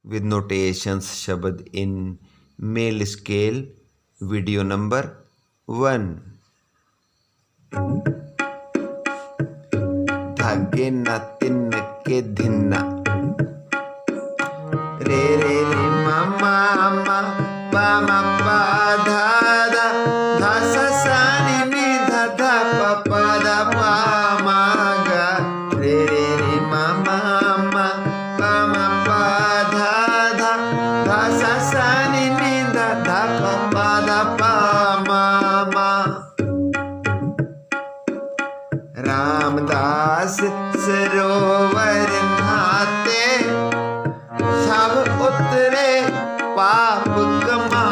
with notations shabad in male scale. Video number 1. धागे ना तिन के धिन्ना रे रे रे मामा मा पा मा पा धा धा धा सा सा नि नि धा धा पा पा धा पा मा गा रे रे रे मामा मा पा मा पा धा धा धा सा सा नि नि धा धा पा पा धा पा मा मा। रामदास सरोवर नाते सब उतरे पाप कमा